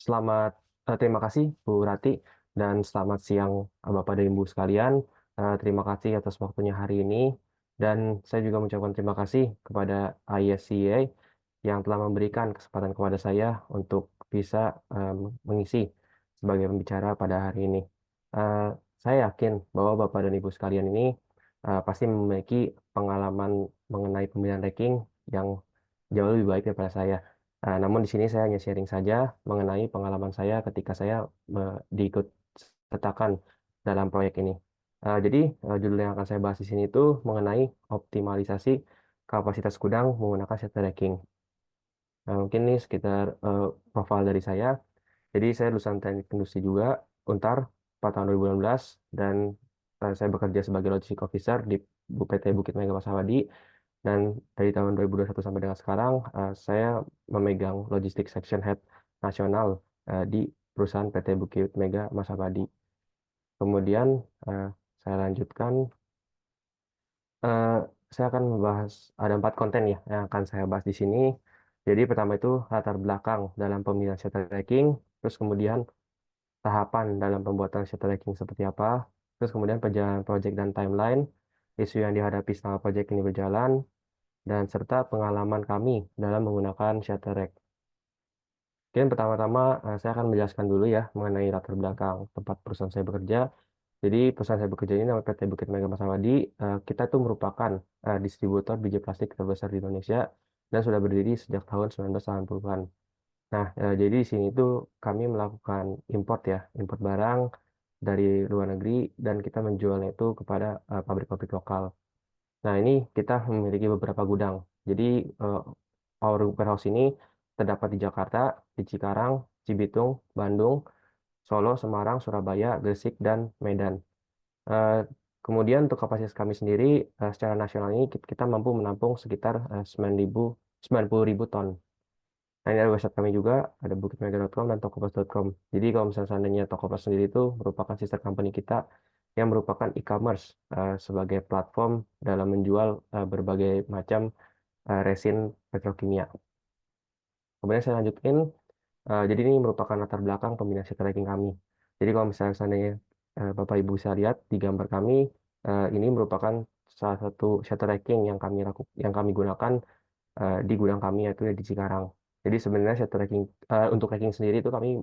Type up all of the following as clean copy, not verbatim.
Terima kasih Bu Rati dan selamat siang Bapak dan Ibu sekalian. Terima kasih atas waktunya hari ini dan saya juga mengucapkan terima kasih kepada ISCA yang telah memberikan kesempatan kepada saya untuk bisa mengisi sebagai pembicara pada hari ini. Eh, saya yakin bahwa Bapak dan Ibu sekalian ini pasti memiliki pengalaman mengenai pemilihan ranking yang jauh lebih baik daripada saya. Namun di sini saya hanya sharing saja mengenai pengalaman saya ketika saya diikut sertakan dalam proyek ini. Jadi judul yang akan saya bahas di sini itu mengenai optimalisasi kapasitas gudang menggunakan shuttle racking. Mungkin ini sekitar profil dari saya. Jadi saya lulusan teknik industri juga, Untar, pada tahun 2016, dan saya bekerja sebagai logistik officer di PT Bukit Mega Masawadi. Dan dari tahun 2021 sampai dengan sekarang, saya memegang logistik section head nasional di perusahaan PT Bukit Mega Masawadi. Kemudian eh, saya lanjutkan, eh, saya akan membahas ada 4 konten ya yang akan saya bahas di sini. Jadi pertama itu latar belakang dalam pemilihan shuttle tracking, terus kemudian tahapan dalam pembuatan shuttle tracking seperti apa, terus kemudian perjalanan project dan timeline, isu yang dihadapi selama project ini berjalan, dan serta pengalaman kami dalam menggunakan shuttle rack. Mungkin pertama-tama saya akan menjelaskan dulu ya mengenai latar belakang tempat perusahaan saya bekerja. Jadi perusahaan saya bekerja ini namanya PT Bukit Mega Masawadi. Kita itu merupakan distributor biji plastik terbesar di Indonesia dan sudah berdiri sejak tahun 1980-an. Nah, jadi di sini tuh kami melakukan import ya, import barang dari luar negeri dan kita menjualnya itu kepada pabrik-pabrik lokal. Nah, ini kita memiliki beberapa gudang. Jadi, eh, our warehouse ini terdapat di Jakarta, di Cikarang, Cibitung, Bandung, Solo, Semarang, Surabaya, Gresik, dan Medan. Eh, Kemudian untuk kapasitas kami sendiri, secara nasional ini kita mampu menampung sekitar 90.000 ton. Nah, ini ada website kami juga, ada bukitmega.com dan tokopedia.com. Jadi kalau misalnya seandainya Tokopedia sendiri itu merupakan sister company kita yang merupakan e-commerce sebagai platform dalam menjual berbagai macam resin petrokimia. Kemudian saya lanjutin, jadi ini merupakan latar belakang pembinaan shuttle tracking kami. Jadi kalau misalnya seandainya Bapak Ibu bisa lihat di gambar kami, ini merupakan salah satu shuttle tracking yang kami gunakan di gudang kami yaitu di Cikarang. Jadi sebenarnya shuttle tracking untuk tracking sendiri itu kami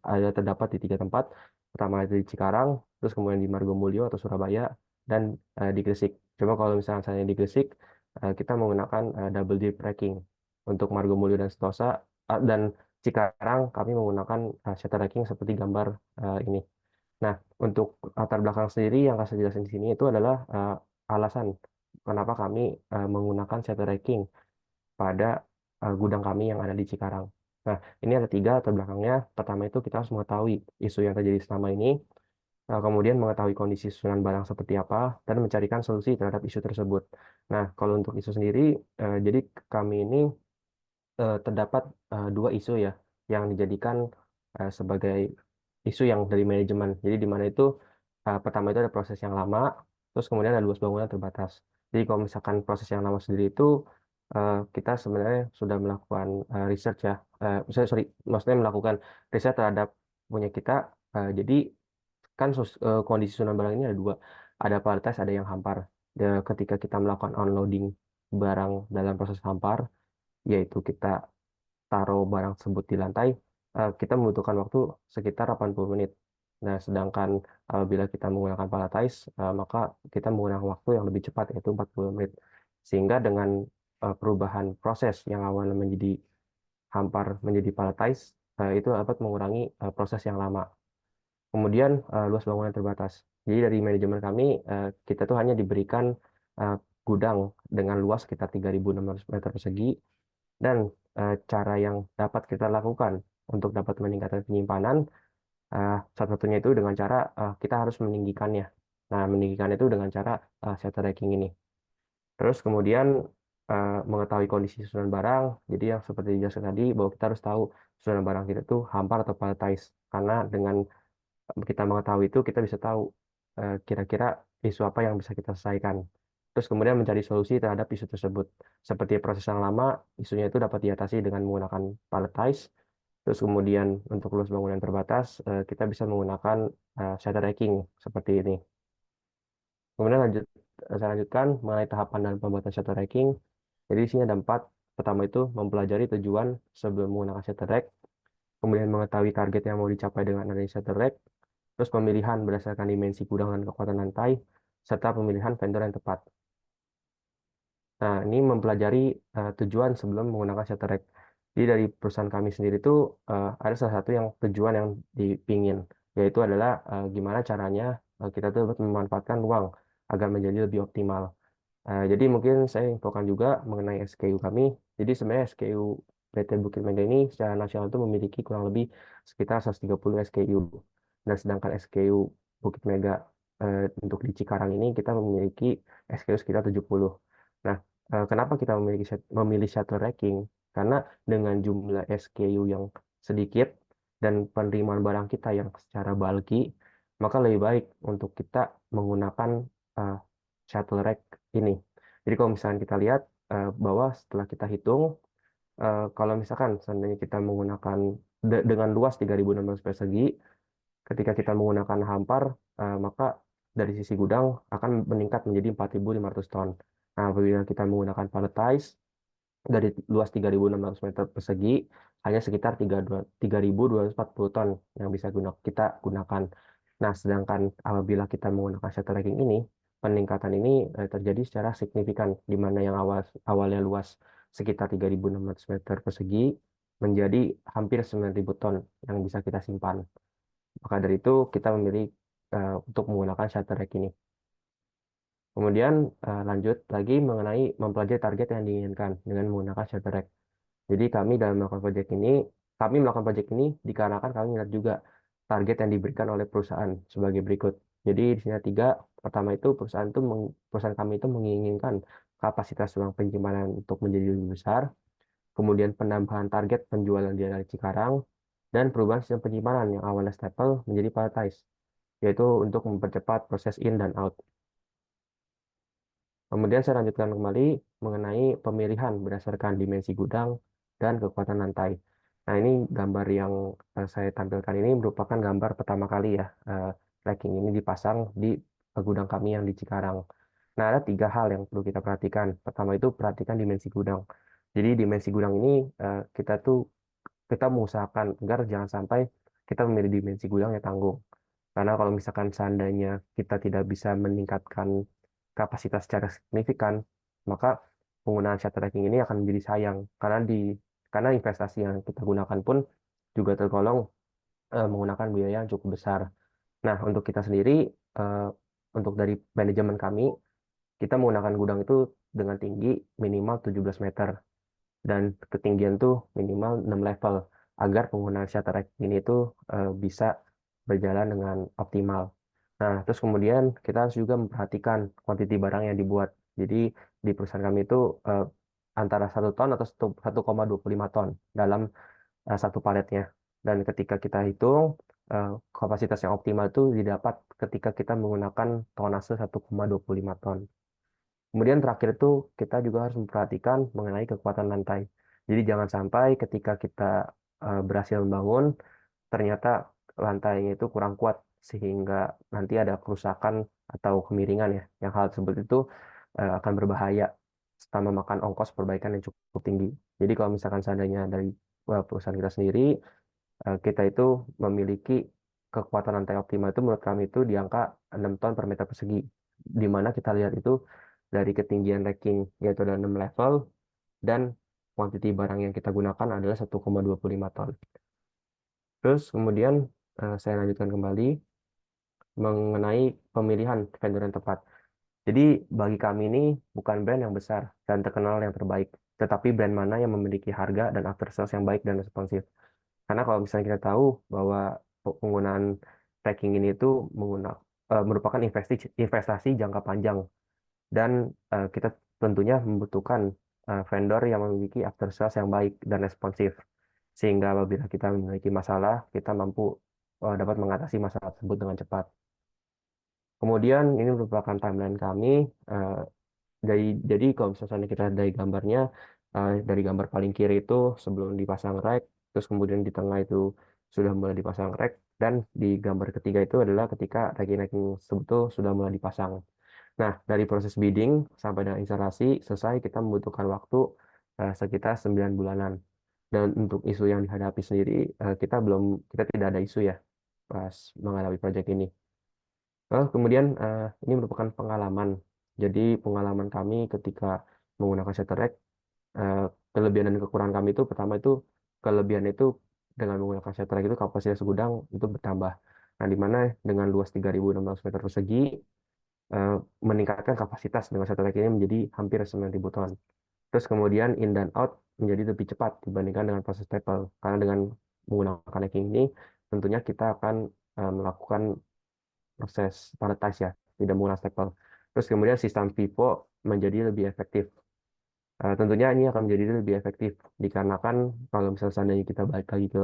ada terdapat di 3 tempat. Pertama itu di Cikarang, terus kemudian di Margomulyo atau Surabaya dan di Gresik. Coba kalau misalnya saya di Gresik, kita menggunakan double deep tracking untuk Margomulyo dan Sentosa dan Cikarang kami menggunakan shuttle tracking seperti gambar ini. Nah, untuk latar belakang sendiri yang akan saya jelaskan di sini itu adalah alasan kenapa kami menggunakan shuttle tracking pada gudang kami yang ada di Cikarang. Nah, ini ada 3 latar belakangnya. Pertama itu kita harus mengetahui isu yang terjadi selama ini, kemudian mengetahui kondisi susunan barang seperti apa, dan mencarikan solusi terhadap isu tersebut. Nah, kalau untuk isu sendiri, jadi kami ini terdapat 2 isu ya yang dijadikan sebagai isu yang dari manajemen. Jadi di mana itu pertama itu ada proses yang lama, terus kemudian ada luas bangunan terbatas. Jadi kalau misalkan proses yang lama sendiri itu kita sebenarnya sudah melakukan research ya, sorry, maksudnya melakukan riset terhadap punya kita. Jadi kan kondisi susunan barang ini ada 2, ada paletas, ada yang hampar. Ketika kita melakukan unloading barang dalam proses hampar, yaitu kita taruh barang tersebut di lantai, kita membutuhkan waktu sekitar 80 menit. Nah, sedangkan apabila kita menggunakan palletized, maka kita menggunakan waktu yang lebih cepat, yaitu 40 menit. Sehingga dengan perubahan proses yang awalnya menjadi hampar menjadi palletized, itu dapat mengurangi proses yang lama. Kemudian luas bangunan terbatas. Jadi dari manajemen kami, kita tuh hanya diberikan eh, gudang dengan luas sekitar 3.600 meter persegi dan cara yang dapat kita lakukan untuk dapat meningkatkan penyimpanan, salah satunya itu dengan cara kita harus meninggikannya. Nah, meninggikan itu dengan cara shutter racking ini. Terus kemudian mengetahui kondisi susunan barang. Jadi yang seperti dijelaskan tadi, bahwa kita harus tahu susunan barang kita itu hampar atau palletized. Karena dengan kita mengetahui itu, kita bisa tahu kira-kira isu apa yang bisa kita selesaikan. Terus kemudian mencari solusi terhadap isu tersebut. Seperti proses yang lama, isunya itu dapat diatasi dengan menggunakan palletized. Terus kemudian untuk luas bangunan terbatas, kita bisa menggunakan shutter racking seperti ini. Kemudian saya lanjutkan mengenai tahapan dan pembuatan shutter racking. Jadi di sini ada 4. Pertama itu mempelajari tujuan sebelum menggunakan shutter rack, kemudian mengetahui target yang mau dicapai dengan adanya shutter rack, terus pemilihan berdasarkan dimensi gudang dan kekuatan lantai, serta pemilihan vendor yang tepat. Nah, ini mempelajari tujuan sebelum menggunakan shutter rack. Jadi dari perusahaan kami sendiri itu ada salah satu yang tujuan yang dipingin, yaitu adalah gimana caranya kita tuh dapat memanfaatkan ruang agar menjadi lebih optimal. Jadi mungkin saya infokan juga mengenai SKU kami. Jadi sebenarnya SKU PT Bukit Mega ini secara nasional itu memiliki kurang lebih sekitar 130 SKU. Dan sedangkan SKU Bukit Mega untuk di Cikarang ini kita memiliki SKU sekitar 70. Nah, kenapa kita memilih shuttle racking? Karena dengan jumlah SKU yang sedikit dan penerimaan barang kita yang secara bulky, maka lebih baik untuk kita menggunakan eh, shuttle rack ini. Jadi kalau misalkan kita lihat bahwa setelah kita hitung, kalau misalkan seandainya kita menggunakan dengan luas 3.600 persegi, ketika kita menggunakan hampar, maka dari sisi gudang akan meningkat menjadi 4.500 ton. Nah, apabila kita menggunakan palletize, dari luas 3.600 meter persegi hanya sekitar 3.240 ton yang bisa kita gunakan. Nah, sedangkan apabila kita menggunakan shuttle racking ini, peningkatan ini terjadi secara signifikan, di mana yang awalnya luas sekitar 3.600 meter persegi menjadi hampir 9.000 ton yang bisa kita simpan. Maka dari itu kita memilih untuk menggunakan shuttle rack ini. Kemudian lanjut lagi mengenai mempelajari target yang diinginkan dengan menggunakan shutter rack. Jadi kami melakukan proyek ini dikarenakan kami melihat juga target yang diberikan oleh perusahaan sebagai berikut. Jadi di sini ada 3. Pertama itu perusahaan kami itu menginginkan kapasitas ruang penyimpanan untuk menjadi lebih besar, kemudian penambahan target penjualan di area Cikarang, dan perubahan sistem penyimpanan yang awalnya staple menjadi palletized, yaitu untuk mempercepat proses in dan out. Kemudian saya lanjutkan kembali mengenai pemilihan berdasarkan dimensi gudang dan kekuatan lantai. Nah, ini gambar yang saya tampilkan ini merupakan gambar pertama kali ya racking ini dipasang di gudang kami yang di Cikarang. Nah, ada 3 hal yang perlu kita perhatikan. Pertama itu perhatikan dimensi gudang. Jadi dimensi gudang ini kita mengusahakan agar jangan sampai kita memilih dimensi gudang yang tanggung. Karena kalau misalkan seandainya kita tidak bisa meningkatkan kapasitas secara signifikan, maka penggunaan shutter racking ini akan menjadi sayang karena investasi yang kita gunakan pun juga tergolong menggunakan biaya yang cukup besar. Nah, untuk kita sendiri, eh, untuk dari manajemen kami, kita menggunakan gudang itu dengan tinggi minimal 17 meter dan ketinggian tuh minimal 6 level agar penggunaan shutter rack ini tuh bisa berjalan dengan optimal. Nah, terus kemudian kita harus juga memperhatikan kuantiti barang yang dibuat. Jadi di perusahaan kami itu antara 1 ton atau 1,25 ton dalam satu paletnya. Dan ketika kita hitung kapasitas yang optimal itu didapat ketika kita menggunakan tonase 1,25 ton. Kemudian terakhir itu kita juga harus memperhatikan mengenai kekuatan lantai. Jadi jangan sampai ketika kita berhasil membangun, ternyata lantainya itu kurang kuat sehingga nanti ada kerusakan atau kemiringan ya. Yang hal tersebut itu akan berbahaya serta memakan ongkos perbaikan yang cukup tinggi. Jadi kalau misalkan seandainya dari perusahaan kita sendiri, kita itu memiliki kekuatan lantai optimal itu menurut kami itu di angka 6 ton per meter persegi. Di mana kita lihat itu dari ketinggian racking yaitu ada 6 level dan kuantiti barang yang kita gunakan adalah 1,25 ton. Terus kemudian saya lanjutkan kembali mengenai pemilihan vendor yang tepat. Jadi bagi kami ini bukan brand yang besar dan terkenal yang terbaik, tetapi brand mana yang memiliki harga dan after sales yang baik dan responsif. Karena kalau misalnya kita tahu bahwa penggunaan tracking ini itu merupakan investasi jangka panjang dan kita tentunya membutuhkan vendor yang memiliki after sales yang baik dan responsif. Sehingga apabila kita memiliki masalah, kita mampu dapat mengatasi masalah tersebut dengan cepat. Kemudian ini merupakan timeline kami. eh, jadi kalau misalnya kita dari gambarnya, dari gambar paling kiri itu sebelum dipasang rack, terus kemudian di tengah itu sudah mulai dipasang rack, dan di gambar ketiga itu adalah ketika racking-racking tersebut tuh sudah mulai dipasang. Nah, dari proses bidding sampai dengan instalasi selesai kita membutuhkan waktu sekitar 9 bulanan. Dan untuk isu yang dihadapi sendiri, kita tidak ada isu ya pas menghadapi proyek ini. Kemudian ini merupakan pengalaman. Jadi pengalaman kami ketika menggunakan Shutterstock, eh, kelebihan dan kekurangan kami itu pertama itu kelebihan itu dengan menggunakan Shutterstock itu kapasitas gudang itu bertambah. Nah, di mana dengan luas 3.600 meter persegi, eh, meningkatkan kapasitas dengan Shutterstock ini menjadi hampir 9.000 ton. Terus kemudian in dan out menjadi lebih cepat dibandingkan dengan proses staple. Karena dengan menggunakan hacking ini, tentunya kita akan melakukan proses palletized ya, tidak menggunakan staple. Terus kemudian sistem Vivo menjadi lebih efektif. Tentunya ini akan menjadi lebih efektif dikarenakan kalau misalnya seandainya kita balik lagi ke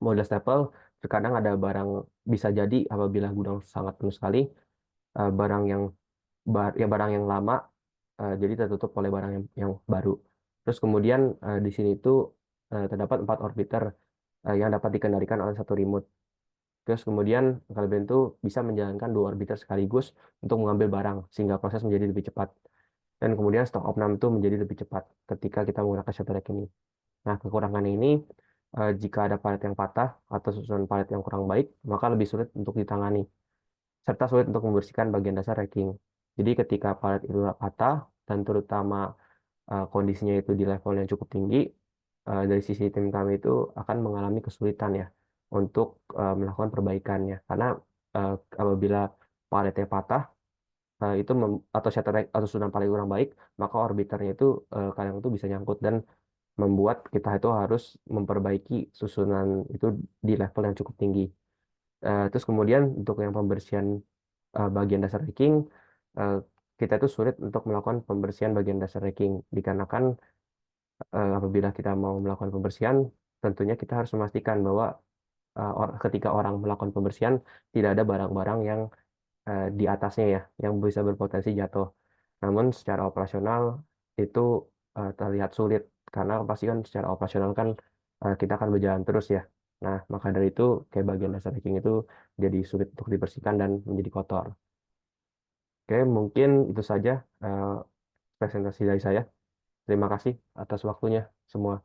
model staple, terkadang ada barang bisa jadi apabila gudang sangat penuh sekali, barang yang barang yang lama jadi tertutup oleh barang yang baru. Terus kemudian di sini itu terdapat 4 orbiter yang dapat dikendalikan oleh satu remote. Terus kemudian kalian itu bisa menjalankan 2 orbiter sekaligus untuk mengambil barang sehingga proses menjadi lebih cepat. Dan kemudian stok opnam itu menjadi lebih cepat ketika kita menggunakan shuttle rack ini. Nah, kekurangan ini jika ada palet yang patah atau susunan palet yang kurang baik, maka lebih sulit untuk ditangani serta sulit untuk membersihkan bagian dasar racking. Jadi ketika palet itu patah dan terutama kondisinya itu di level yang cukup tinggi, dari sisi tim kami itu akan mengalami kesulitan ya untuk melakukan perbaikannya karena eh, apabila paletnya patah atau atau susunan palet kurang baik, maka orbiternya itu kadang itu bisa nyangkut dan membuat kita itu harus memperbaiki susunan itu di level yang cukup tinggi. Terus kemudian untuk yang pembersihan bagian dasar racking, eh, kita itu sulit untuk melakukan pembersihan bagian dasar racking dikarenakan apabila kita mau melakukan pembersihan, tentunya kita harus memastikan bahwa ketika orang melakukan pembersihan tidak ada barang-barang yang di atasnya ya, yang bisa berpotensi jatuh. Namun secara operasional itu terlihat sulit karena pasti kan secara operasional kan kita akan berjalan terus ya. Nah, maka dari itu kayak bagian dasar racking itu jadi sulit untuk dibersihkan dan menjadi kotor. Oke, mungkin itu saja eh, presentasi dari saya. Terima kasih atas waktunya semua.